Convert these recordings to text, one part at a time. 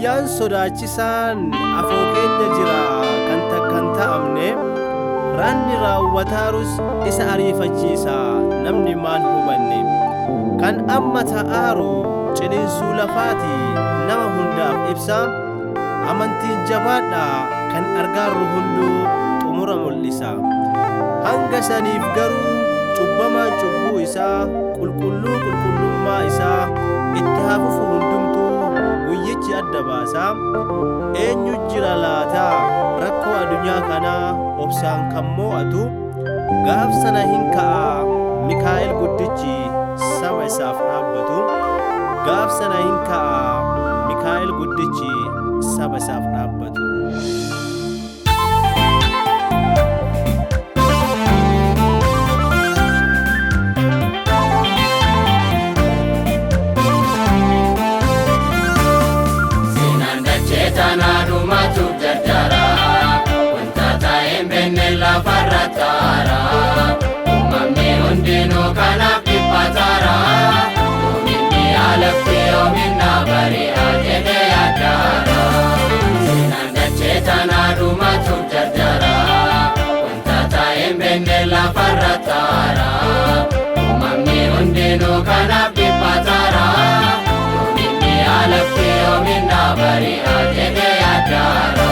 guyyaan sodaachisaan afoo keenya jira kan takkan ta'amne ranni raawwataarus isa ariifachiisa namni maan hubanne kan amma ta'aaru ciniinsuu lafaati nama hundaaf ibsa amantiin jabaadha kan argaarru hunduu xumura mul'isa hanga saniif garuu cubbamaan cubbuu isaa qulqullummaa isaa itti hafufu hundumtuu guyyichi adda baasa eenyu jira laata rakkoo addunyaa kanaa obsaan kan mo'atu gaaf sana hin ka'a Mikaa'el guddichi saba isaaf dhaabbatu gaaf sana hin ka'a Mikaa'el guddichi saba isaaf dhaabbatu. Tanadumatu jajara wanta ta'een benne lafarra taara uumamni hundinuu kanaaf dhiphataara yoominni alatti yoominna bari'a jedhee yaaddaara seenaan dachee tanadumatu jajara wanta ta'een benne lafarra taara uumamni hundinuu kanaaf dhiphataara yoominni alatti yoominna bari'a jedhee yaaddaara.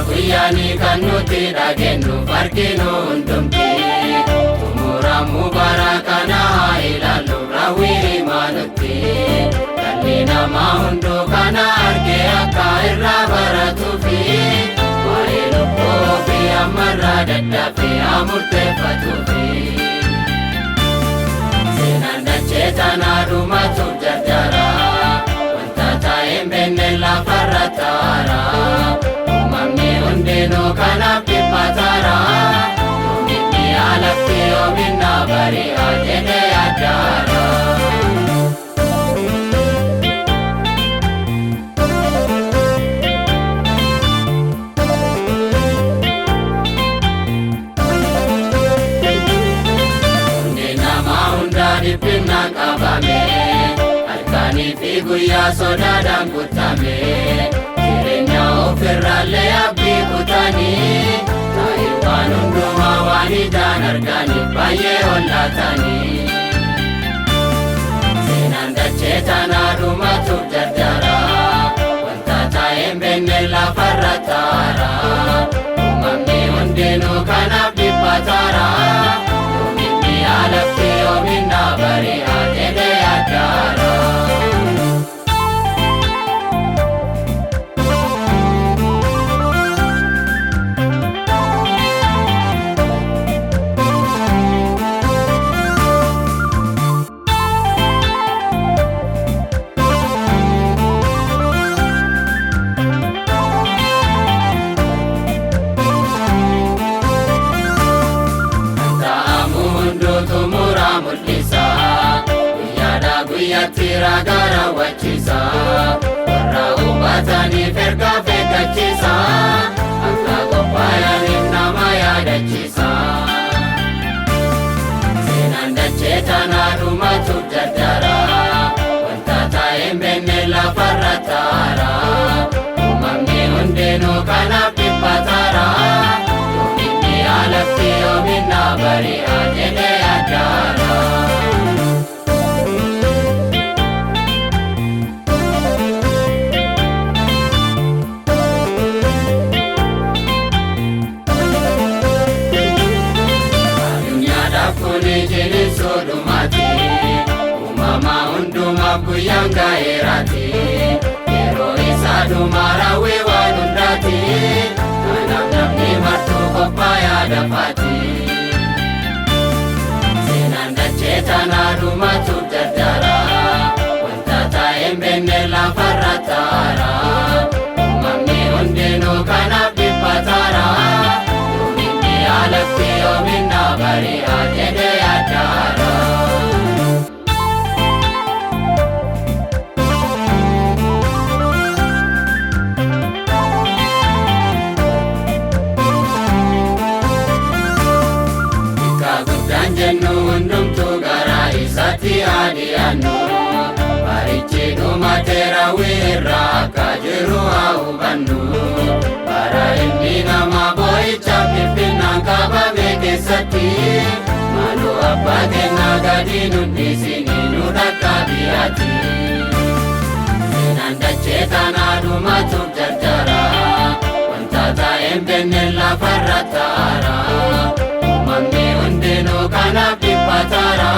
Guyyaanii kan nuti dhageenyu farkinu hundumti xumuramuu bara kana haa ilaallu raawwii himaanutti dhalli namaa hunduu kana argee akka irraa baratuufi waa'ee lubbuu fi ammarraa daddaafee haa murteeffatuufi seenaan dachee tanaa dhumatu jarjara wanta ta'een benne lafarra taara uumamni hundinuu kanaaf dhiphataara yoominni alatti yoominna bari'a jedhee yaaddaara. Dhiphinaan qabame halkanii fi guyyaa sodaadhaan guutame jireenya ofirraallee abdii kutanii taa'ee waan hundumaa waan ijaan arganiif baay'ee hollaatanii seenaan dachee tanaa dhumatuuf jarjara wanta ta'een benne lafarra taara uumamni hundinuu kanaaf dhiphataara yoominni alatti yoominna bari'a jedhee yaaddaara. Guyyaatti ragaa raawwachiisa warra hubataniif ergaa eeggachiisa akka qophaa'aniif nama yaadachiisa seenaan dachee tanaa dhumatuuf jarjara wanta ta'een benne lafarra taara uumamni hundinuu kanaaf dhiphataara yoominni alatti yoominna bari'a jedhee yaaddaara. Uumamaa hundumaaf guyyaan gaa'eeraati yeroo isaa dhumaa raawwee waan hundaati kanaaf namni martuu qophaa yaadafaati seenaan dachee tanaa dhumatuuf jarjara wanta ta'een benne lafarra taara uumamni hundinuu kanaaf dhiphataara yoominni alatti yoominna bari'a jedhee yaaddaara. hubannu barichi dhumateera wirraa akka jiru haa hubannu bara inni nama boo'icha finfinnaan qabame keessatti maaloo abbaa keenyaa gadi nuddisini nu dhaqqabiyaati seenaan dachee tanaa dhumatuuf jarjara wanta ta'een beenne lafarra taara uumamni hundinuu kanaaf dhiphataara